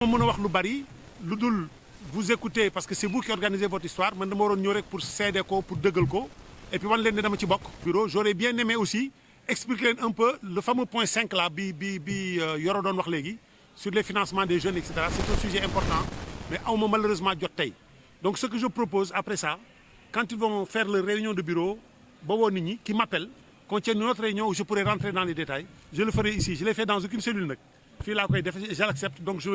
mën a wax lu bari lu dul vous écoutez parce que c'est vous qui organisez votre histoire man dama waroon ñëw rek pour seede ko pour dëggal ko et puis wan leen ne dama ci bokk. bureau j'aurais bien aimé aussi expliquer leen un peu le fameux point 5 là bi Yoro doon wax léegi sur les financements des jeunes et cetera c'est un sujet important mais awma malheureusement jot tey donc ce que je propose après ça quand ils vont faire leur réunion de bureau ba woo nit ñi qui m'appelle qu'on tienne une autre réunion où je pourrais rentrer dans les détails je le ferai ici je l'ai fait dans aucune cellule nag. fii laa koy def je l'accepte donc je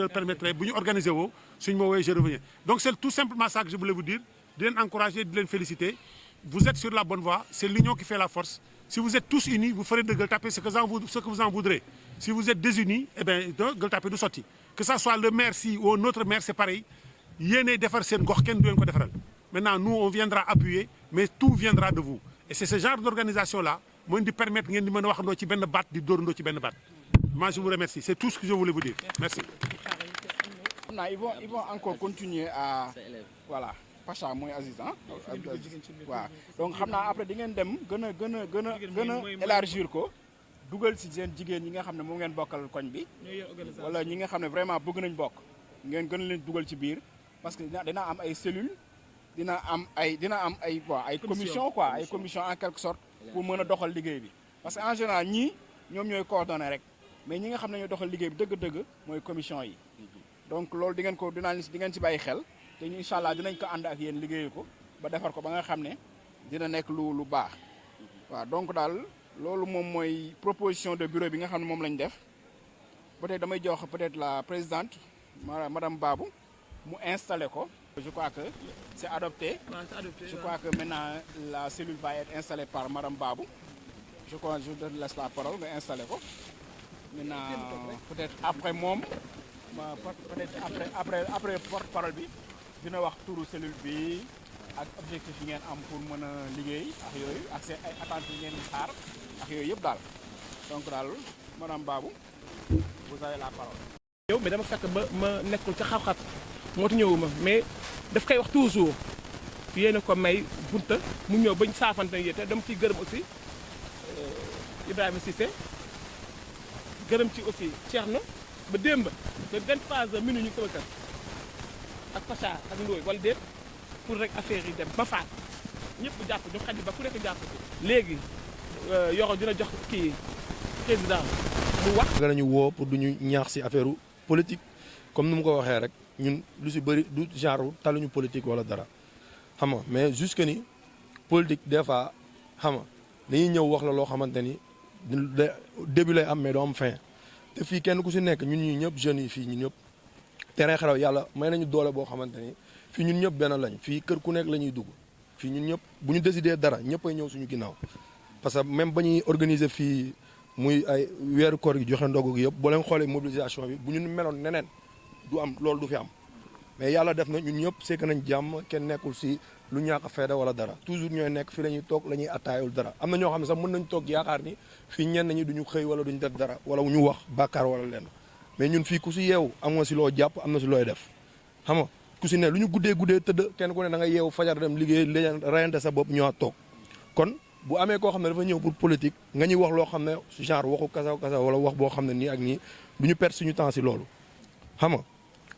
leur permettrai bu ñu organiser woo suñu ma woowee je reviens donc c'est tout simplement ça que je voulais vous dire di leen encourager di leen féliciter vous êtes sur la bonne voie c'est l'union qui fait la force si vous êtes tous unis vous ferez de Gueule Tapée ce que vous en voudrez si vous êtes désunis eh bien de Gueule Tapée du sotti que ça soit le maire si ou un autre maire c'est pareil yéenay defar seen gox kenn du leen ko defaral maintenant nous on viendra appuyer mais tout viendra de vous et c'est ce genre d'organisation là moo di permettre ngeen di mën a waxandoo ci benn baat di dóorandoo ci benn baat. Moi, je vous remercie. C'est tout ce que je voulais vous dire. Merci. Non, ils vont encore continuer à... Voilà. Pacha mooy Aziz ah. waaw donc xam naa après di ngeen dem gën a élargir ko dugal si seen jigéen ñi nga xam ne moom ngeen bokkal koñ bi. wala ñi nga xam ne vraiment bëgg nañ bokk. ngeen gën leen dugal ci biir parce que dina am ay cellules dina am ay commission quoi ay commission en quelque sorte pour mën a doxal liggéey bi parce que en général ñii ñoom ñooy coordonné rek. mais ñi nga xam ne ñoo doxal liggéey bi dëgg-dëgg mooy commission yi donc loolu di ngeen ci bàyyi xel te ñu incha allah dinañ ko ànd ak yéen liggéeyu ko ba defar ko ba nga xam ne dina nekk lu baax waaw donc daal loolu moom mooy proposition de bureau bi nga xam ne moom lañ def peut-être damay jox peut-être la présidente madame Babou mu installé ko. je crois que c'est adopté. Je crois que maintenant la cellule va être installée par madame Babou je crois je te laisse la parole nga installé ko. maintenant peut-être après moom peut-être après porte-parole bi dina wax turu cellule bi ak objectif yi ngeen am pour mën a liggéey ak yooyu ak seen ay attentes yi ngeen xaar ak yooyu yëpp daal donc daal madame Babou vous avez la parole. yow mais dama fekk ba ma nekkul ca xaw-xat moo tax ñëwuma mais daf koy wax toujours yéen a ko may bunta mu ñëw bañ saafante yi te dama ciy gërëm aussi Ibrahima Cissé. gërëm ci aussi Thierno ba démb ba 23h minuit ñu sama kër ak Pacha ak Ndoye wala déet pour rek affaire yi dem ba faat ñëpp jàpp ñu xaj ba ku nekk jàpp ci léegi Yoro dina jox kii président mu wax. nga nañu woo pour duñu ñaax ci affaire politique comme ni mu ko waxee rek ñun lu ci bëri du genre taluñu politique wala dara xam nga mais jusque ni politique des fois xam nga dañuy ñëw wax la loo xamante ni. début lay am mais doo am fin te fii kenn ku si nekk ñun ñii ñëpp jeunes yi fii ñun ñëpp terrain xaraw yàlla may nañu doole boo xamante ni fii ñun ñëpp benn lañ fii kër ku nekk la ñuy dugg fii ñun ñëpp bu ñu décidé dara ñëpp ay ñëw suñu ginnaaw parce que même ba ñuy organiser fii muy ay weeru koor gi joxe ndogu gi yëpp boo leen xoolee mobilisation bi bu ñu meloon neneen du am loolu du fi am mais yàlla def na ñun ñëpp sekk nañ jàmm kenn nekkul si lu ñàkk a fayda wala dara toujours ñooy nekk fii la ñuy toog la ñuy attaayul dara am na ñoo xam ne sax mën nañ toog yaakaar ni fii ñenn ñi duñu xëy wala duñu def dara wala ñu wax bàkkaar wala lenn mais ñun fii ku si yeewu am nga si loo jàpp am na si looy def xam nga ku si ne lu ñu guddee tëdd kenn ku ne da nga yeewu fajar dem liggéey léegi rayante sa bopp ñëwaat toog kon bu amee koo xam ne dafa ñëw pour politique nga ñuy wax loo xam ne genre waxu kasaw wala wax boo xam ne nii ak nii du ñu perdre suñu temps si loolu xam nga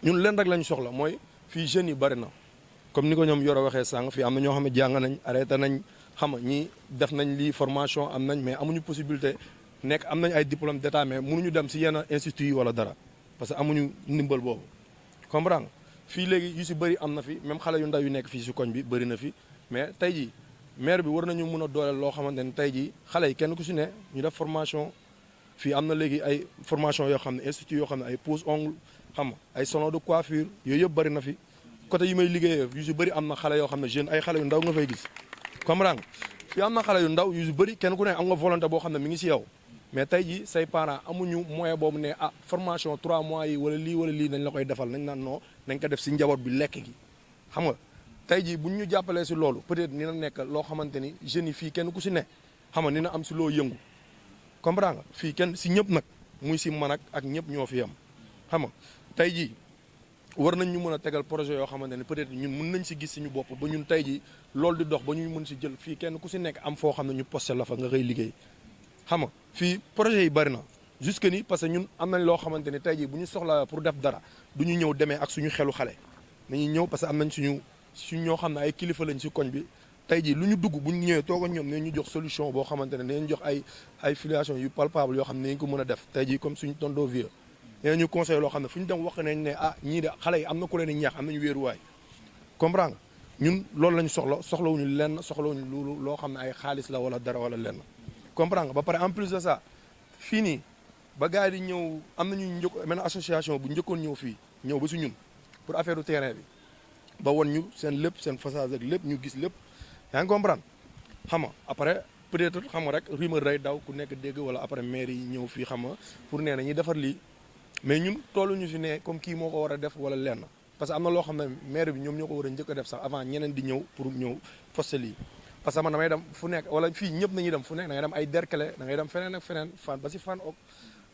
ñun leen rek lañu soxla mooy fii jeunes yi bari na comme ni ko ñoom Yoro waxee sànq fii am na ñoo xam ne jàng nañ arrêté nañ xam nga ñii def nañ lii formation am nañ mais amuñu possibilité nekk am nañ ay diplôme d'état mais mënuñu dem si yenn institut yi wala dara parce que amuñu ndimbal boobu comprendre nga fii léegi yu si bëri am na fi même xale yu ndaw yu nekk fii si koñ bi bëri na fi mais tey jii maire bi war nañu mën a dooleel loo xamante ne tey jii xale yi kenn ku si ne ñu def formation fii am na léegi ay formation yoo xam ne institut yoo xam ne ay pose ongle xam nga ay salon de coiffure yooyu yëpp bëri na fi côté yi may liggéeyee yu si bëri am na xale yoo xam ne jeune ay xale yu ndaw nga fay gis comprendre nga fii am na xale yu ndaw yu si bëri kenn ku ne am nga volonté boo xam ne mi ngi si yow mais tey jii say parents amuñu moyen boobu ne ah formation 3 mois yi wala lii nañ la koy defal nañ naan non nañ ko def si njaboot bi lekk gi xam nga tey jii buñ ñu jàppalee si loolu peut-être ni na nekk loo xamante ni jeunes yi fii kenn ku si ne xam nga ni na am si loo yëngu comprendre nga fii kenn si ñëpp nag muy si man ak ñëpp ñoo fi am xam nga tey jii war nañ ñu mën a tegal projet yoo xamante ne peut-être ñun mën nañ si gis suñu bopp ba ñun tey jii loolu di dox ba ñu mën si jël fii kenn ku si nekk am foo xam ne ñu posté la fa nga koy liggéey xam nga fii projet yi bari na jusque ni parce que ñun am nañ loo xamante ni tey jii bu ñu soxla pour def dara du ñu ñëw demee ak suñu xelu xale dañuy ñëw parce que am nañ suñu ñoo xam ne ay kilifa lañ si koñ bi tey jii lu ñu dugg bu ñu ñëwee toog ak ñoom ne ñu jox solution boo xamante ne dañu jox ay filiation yu palpable yoo xam ne dañu ko mën a def tey jii comme suñu tonton vieux nee ñu conseil loo xam ne fu ñu dem wax nañ ne ah ñii de xale yi am na ku leen di ñaax am nañu wéeruwaay comprendre nga ñun loolu lañu soxlawuñu lenn soxlawuñu loolu loo xam ne ay xaalis la wala dara wala lenn comprendre nga ba pare en plus de ça fii nii ba gars yi di ñëw am nañu benn association bu njëkkoon ñëw fii ñëw ba si ñun pour affaire du terrain bi ba won ñu seen lépp seen façade ak lépp ñu gis lépp yaa ngi comprendre xam nga après peut-être xam nga rek rumeur day daw ku nekk dégg wala après maire yi ñëw fii xam nga pour nee na ñuy defar lii mais ñun tolluñu si ne comme kii moo ko war a def wala lenn parce que am na loo xam ne maire bi ñoom ñoo ko war a njëkk a def sax avant ñeneen di ñëw pour ñëw poste lii parce que man damay dem fu nekk wala fii ñëpp nañuy dem fu nekk da ngay dem ay Derklé da ngay dem feneen ak feneen fan ba si fan ok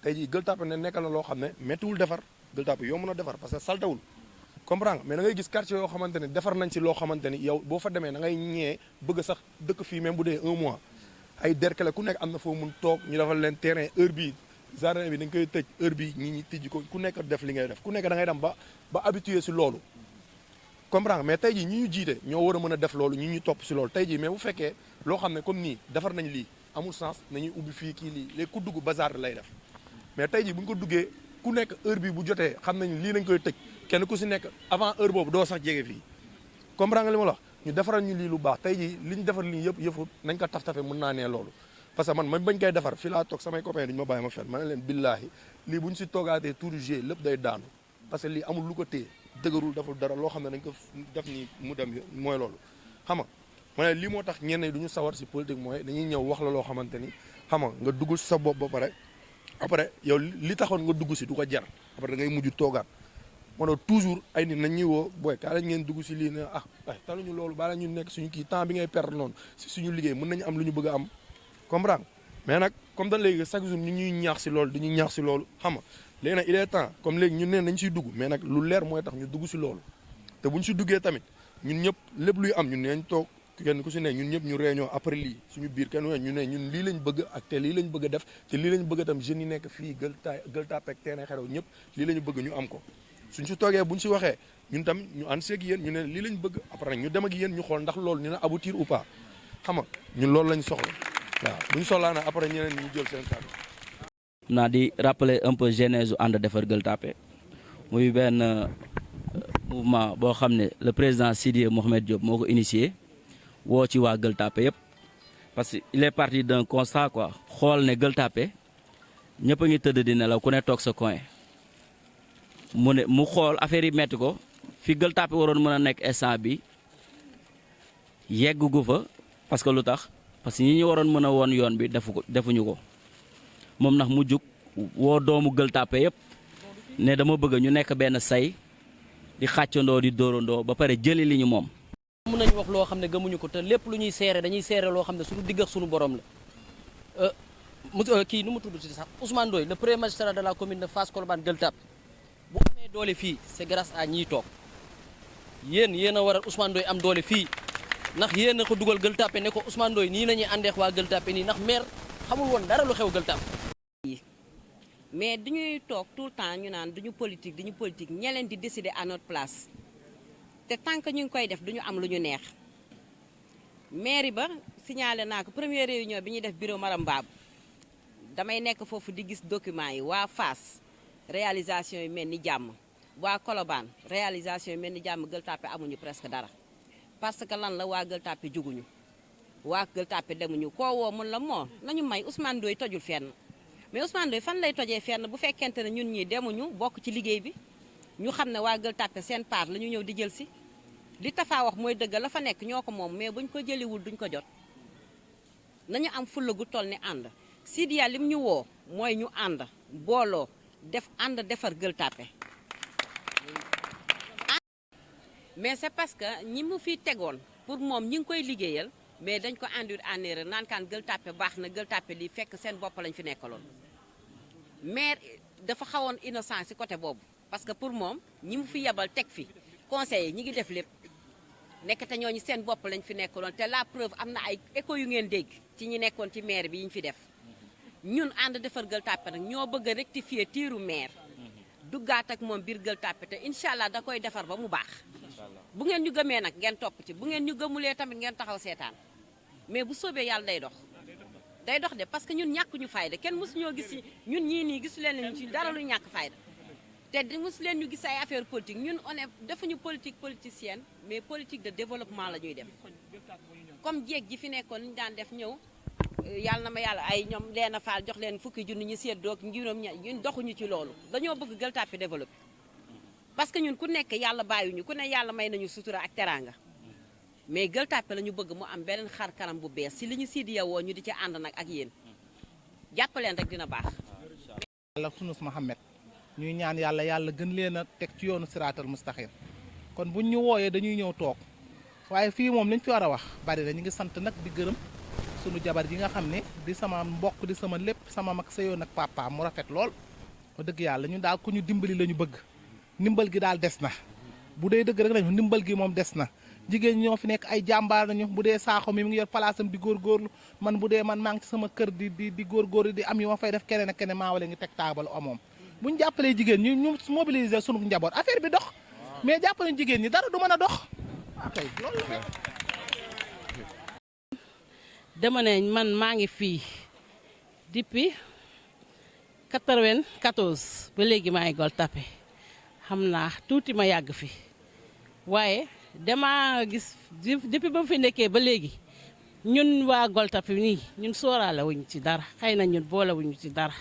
tey jii Gueule Tapée ne nekkal na loo xam ne méttiwul defar Gueule Tapée yomb na defar parce que saltawul comprendre mais da ngay gis quartier yoo xamante ne defar nañ si loo xamante ni yow boo fa demee da ngay ñee bëgg sax dëkk fii même bu dee 1 mois ay Derklé ku nekk am na foo mun toog ñu defal leen terrain heure bii jardin bi dañ koy tëj heure bii ñi tijji ko ku nekk def li ngay def ku nekk da ngay dem ba habitué si loolu comprendre mais tey jii ñi ñu jiite ñoo war a mën a def loolu ñi ñu topp si loolu tey jii mais bu fekkee loo xam ne comme nii defar nañ lii amul sens nañuy ubbi fii kii lii léegi ku dugg bazar lay def mais tey jii bu ñu ko duggee ku nekk heure bi bu jotee xam nañ lii lañ koy tëj kenn ku si nekk avant heure boobu doo sax jege fii comprendre nga li ma la wax ñu defaral ñu lii lu baax tey jii li ñu defar lii yëpp nañ ko taf-tafe mën naa nee loolu parce que man bañ koy defar fii laa toog samay copains duñu ma bàyyi ma fen ma ne leen billaahi lii bu ñu si toogaatee tour G lépp day daanu parce que lii amul lu ko téye dëgërul deful dara loo xam ne dañ ko def ni mu dem mooy loolu xam nga ma ne lii moo tax ñenn ñi du ñu sawar si politique mooy dañuy ñëw wax la loo xamante ni xam nga dugg si sa bopp ba pare après yow li taxoon nga dugg si du ko jar après da ngay mujj toogaat moo tax toujours ay nit nañ ñuy woo booy kaa lañ ngeen dugg si lii ne taluñu loolu baa la ñu nekk suñu kii temps bi ngay perdre noonu si suñu liggéey mën nañu am lu ñu bëgg a am comprendre mais nag comme dañ léegi chaque jour ñu ñuy ñaax si loolu dañuy ñaax si loolu xam nga léegi nag il est temps comme léegi ñun neen nañ siy dugg mais nag lu leer mooy tax ñu dugg si loolu te buñ si duggee tamit ñun ñëpp lépp luy am ñun neñ toog kenn ku si ne ñun ñëpp ñu réunion après lii suñu biir kenn ñu ne ñun lii lañ bëgg ak te lii lañ bëgg a def te lii lañ bëgg tam jeunes yi nekk fii Gueule Tapée ak Terrain Xerew ñëpp lii lañu bëgg ñu am ko suñ si toogee buñ si waxee ñun tam ñu ànd seeg yéen ñu ne lii lañ bëgg après nag ñu dem ak yéen ñu xool ndax loolu dina aboutir ou pas xam nga ñun loolu lañ soxla waaw buñ soxlaa na après ñeneen ñu jël seen kàddu naa di rappeler un peu genèse ànd defar Gueule Tapée muy benn mouvement boo xam ne le président Sidy Mohamed Diop moo ko initié woo ci waa Gueule Tapée yëpp parce que il est parti d'un constat quoi xool ne Gueule Tapée ñëpp a ngi tëdd di nelaw ku ne toog sa coin mu xool affaire yi metti ko fi Gueule Tapée waroon mën a nekk instant bi yeggu fa parce que lu tax parce que ñi ñu waroon mën a woon yoon bi defuñu ko moom ndax mu jug woo doomu Gueule Tapée yëpp ne dama bëgg ñu nekk benn say di xàccandoo di dóorandoo ba pare jëli li ñu moom. mën nañu wax loo xam ne gëmuñu ko te lépp lu ñuy seere dañuy seere loo xam ne suñu digg ak suñu borom la kii nu mu tudd ci sax Ousmane Ndoye le premier magistrat de la commune de Fass Colobane Gueule Tapée bu amee doole fii c'est grâce à ñiy toog yéen a waral Ousmane Ndoye am doole fii ndax yéen a ko dugal Gueule Tapée ne ko Ousmane Ndoye nii la ñuy àndeex waa Gueule Tapée nii ndax maire xamul woon dara lu xew Gueule Tapée. mais dañuy toog tout le temps ñu naan duñu politique ñeleen di décider à notre place te tant que ñu ngi koy def duñu am lu ñu neex mairie ba signalé naa ko première réunion bi ñuy def bureau Maram Babou damay nekk foofu di gis document yi waa Fass réalisation yi mel ni jàmm waa Colobane réalisation yi mel ni jàmm Gueule Tapée amuñu presque dara parce que lan la waa Gueule Tapée juguñu waa Gueule Tapée demuñu koo woo mun la moo nañu may Ousmane Ndoye tojul fenn mais Ousmane Ndoye fan lay tojee fenn bu fekkente ne ñun ñii demuñu bokk ci liggéey bi ñu xam ne waa Gueule Tapée seen part la ñu ñëw di jël si li Tafa wax mooy dëgg la fa nekk ñoo ko moom mais buñ ko jëliwul duñ ko jot nañu am fulla gu toll ni ànd Sidy lim ñu woo mooy ñu ànd booloo ànd defar Gueule Tapée mais c'est parce que ñi mu fi tegoon pour moom ñi ngi koy liggéeyal mais dañ ko induire en erreur naan kaan Gueule Tapée baax na Gueule Tapée lii fekk seen bopp lañ fi nekkaloon maire dafa xawoon innocent ci côté boobu parce que pour moom ñi mu fi yebal teg fi conseiller ñi ngi def lépp nekk te ñooñu seen bopp lañ fi nekkaloon te la preuve am na ay écho yu ngeen dégg ci ñi nekkoon ci maire bi yi ñu fi def ñun ànd defar Gueule Tapée nag ñoo bëgg a rectifier tiiru maire duggaat ak moom biir Gueule Tapée te incha allah da koy defar ba mu baax bu ngeen ñu gëmee nag ngeen topp ci bu ngeen ñu gëmulee tamit ngeen taxaw seetaan mais bu soobee yàlla day dox de parce que ñun ñàkk ñu fayda kenn mosu ñoo gis ñun ñii nii gisu leen ñu ci dara lu ñàkk fayda te di mosu leen ñu gis ay affaire politique ñun on est defuñu politique politicienne mais politique de développement la ñuy def comme jéeg ji fi nekkoon ñu daan def ñëw yàlla na ma yàlla ay ñoom leen a faal jox leen fukki junni ñu séddoo ak juróom ñun doxuñu ci loolu dañoo bëgg Gueule Tapée développé parce que ñun ku nekk yàlla bàyyiwuñu ku ne yàlla may nañu sutura ak teraanga mais Gueule Tapée la ñu bëgg mu am beneen xar kanam bu bees si li ñu siidi yowoo ñu di ci ànd nag ak yéen jàppaleen rek dina baax. yàlla sunus Mohamed ñuy ñaan yàlla gën leen a teg ci yoonu siraatal mustaxim kon buñ ñu wooyee dañuy ñëw toog waaye fii moom liñ fi war a wax bari na ñu ngi sant nag di gërëm sunu jabar ji nga xam ne di sama mbokk di sama lépp sama mag sa yoon ak papa mu rafet lool wax dëgg yàlla ñun daal ku ñu dimbali la ñu bëgg ndimbal gi daal des na bu dee dëgg rek lañu ndimbal gi moom des na jigéen ñoo fi nekk ay jàmbaar nañu bu dee saaxo mi ngi yor palaasam di góorgóorlu man bu dee man maa ngi ci sama kër di góorgóorlu di am yu ma fay def keneen ak keneen maa wala ngi teg taabal amoom bu ñu jàppalee jigéen ñu mobiliser sunu njaboot affaire bi dox mais jàppale jigéen ñi dara du mën a dox akay loolu la dama ne man maa ngi fii depuis 94 ba léegi maa ngi Gueule Tapée xam naa tuuti ma yàgg fi waaye dama gis depuis ba mu fi nekkee ba léegi ñun waa Gueule Tapée nii ñun sóoraale wuñ ci dara xëy na ñun boole wuñu ci dara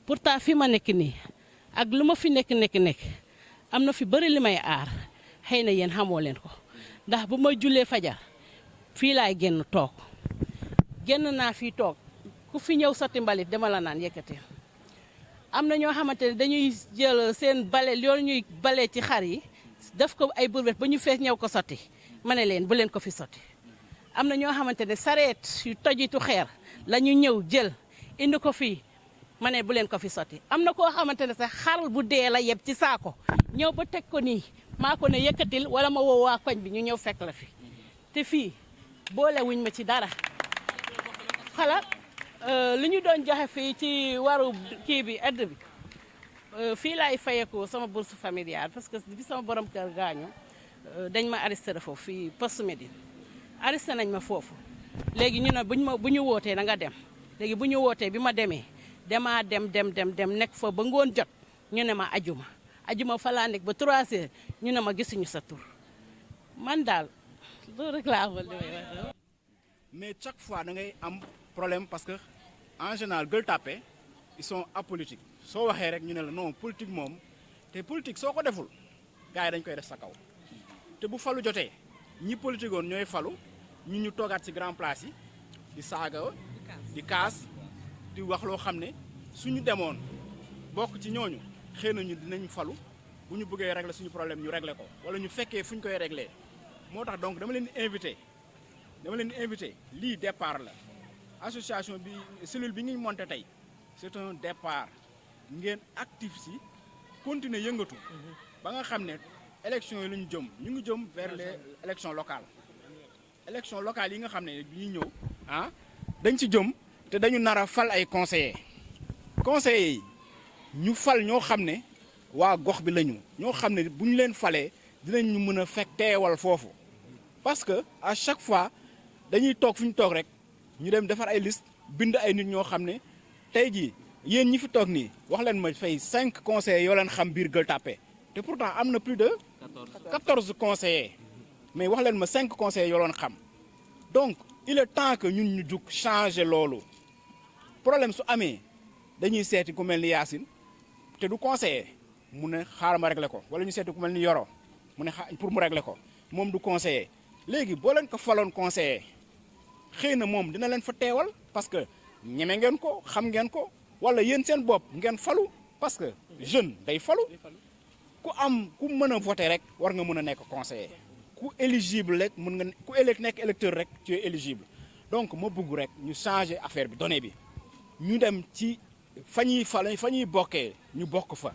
pourtant fi ma nekk nii ak lu ma fi nekk am na fi bëri li may aar xëy na yéen xamoo leen ko ndax bu ma jullee fajar fii laay génn toog génn naa fii toog ku fi ñëw sotti mbalit dama la naan yëkkati am na ñoo xamante ne dañuy jël seen bale loolu ñuy bale ci xar yi def ko ay brouette ba ñu fees ñëw ko sotti ma ne leen bu leen ko fi sotti am na ñoo xamante ne sareet yu tojitu xeer la ñu ñëw jël indi ko fii ma ne bu leen ko fi sotti am na koo xamante ne sax xar bu dee la yeb ci saako ñëw ba teg ko nii maa ko ne yëkkatil wala ma woo waa koñ bi ñu ñëw fekk la fi te fii boole wuñ ma ci dara xala li ñu doon joxe fii ci waru kii bi aide bi fii laay fayeekoo sama bourse familiale parce que bi sama borom kër gaañu dañ ma arrêté foofu fii poste Médine arrêté nañ ma foofu léegi ñu ne bu ñu wootee na nga dem léegi bu ñu wootee bi ma demee damaa dem nekk fa ba ngoon jot ñu ne ma ajuma fa laa nekk ba 3 heures ñu ne ma gisuñu sa tur man daal loolu rek laa amoon li may wax. mais chaque fois da ngay am problème parce que en général Gueule Tapée ils sont apolitiques soo waxee rek ñu ne la non politique moom te politique soo ko deful gars yi dañ koy def sa kaw te bu falu jotee ñi politique woon ñooy falu ñu toogaat ci grand place yi di saaga di kaas di wax loo xam ne suñu demoon bokk ci ñooñu xëy na ñu dinañ falu bu ñu bëggee régler suñu problème ñu régler ko wala ñu fekkee fu ñu koy régler moo tax donc dama leen di invité lii départ la association bi cellule bi ñuy monté tey c'est un départ ngeen actif si continuer yëngatu ba nga xam ne élection yi la ñu jëm ñu ngi jëm vers les élections locales yi nga xam ne bi ñuy ñëw dañ ci jëm te dañu nar a fal ay conseillers yi ñu fal ñoo xam ne waa gox bi lañu ñoo xam ne bu ñu leen falee dinañ ñu mën a fekk teewal foofu parce que à chaque fois dañuy toog fu ñu toog rek ñu dem defar ay liste bind ay nit ñoo xam ne tey jii yéen ñi fi toog nii wax leen ma fay 5 conseillers yoo leen xam biir Gueule Tapée te pourtant am na plus de 14 conseillers mais wax leen ma 5 conseillers yoo leen xam donc il est temps que ñun ñu jug changer loolu problème su amee dañuy seeti ku mel ni Yacine te du conseiller mu ne xaaral ma régler ko wala ñu seeti ku mel ni Yoro mu ne pour mu régler ko moom du conseiller léegi boo leen ko faloon conseiller xëy na moom dina leen fa teewal parce que ñeme ngeen ko xam ngeen ko wala yéen seen bopp ngeen falu parce que jeune day falu ku mën a voter rek war nga mën a nekk conseiller ku éligible rek mën nga ku nekk électeur rek tu es éligible donc ma bëgg rek ñu changer affaire bi donnée bi ñu dem ci fa ñuy bokkee ñu bokk fa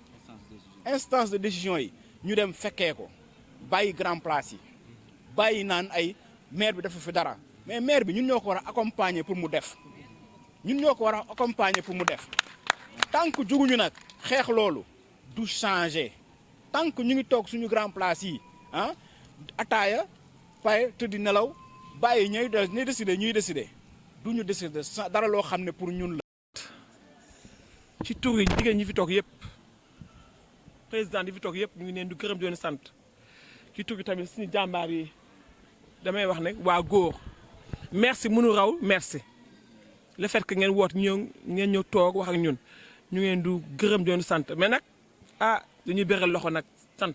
instance de décision yi ñu dem fekkee ko bàyyi grand place yi bàyyi naan ay maire bi dafa fi dara mais maire bi ñun ñoo ko war a accompagner pour mu def ñun ñoo ko war a accompagner pour mu def tant que juguñu nag xeex loolu du changer tant que ñu ngi toog suñu grand place yi ah ataaya pay tëddi nelaw bàyyi ñuy décider du ñu décider dara loo xam ne pour ñun la. ci tur yi jigéen ñi fi toog yëpp président yi fi toog yëpp ñu ngi leen di gërëm di leen sant ci tur yi tamit suñu jàmbaar yi damay wax ne waa góor merci mënu raw merci le fait que ngeen woot ngeen ñëw toog wax ak ñun ñu ngeen du gërëm di leen sant mais nag dañuy beral loxo nag sant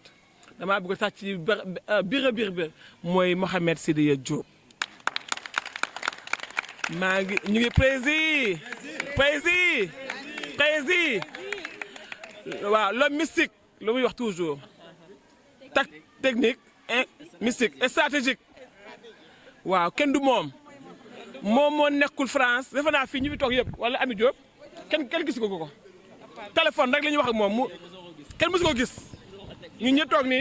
damaa bëgg a sàcc ci biir mooy Mouhamed Sidya Diop. ñu ngi président waaw l'homme mystique lu muy wax toujours technique mystique et stratégique waaw kenn du moom moo nekkul France defe naa fii ñu fi toog yëpp wala Ami Diop kenn gis ko téléphone rek la ñuy wax ak moom kenn mësu ko gis ñun ñi toog nii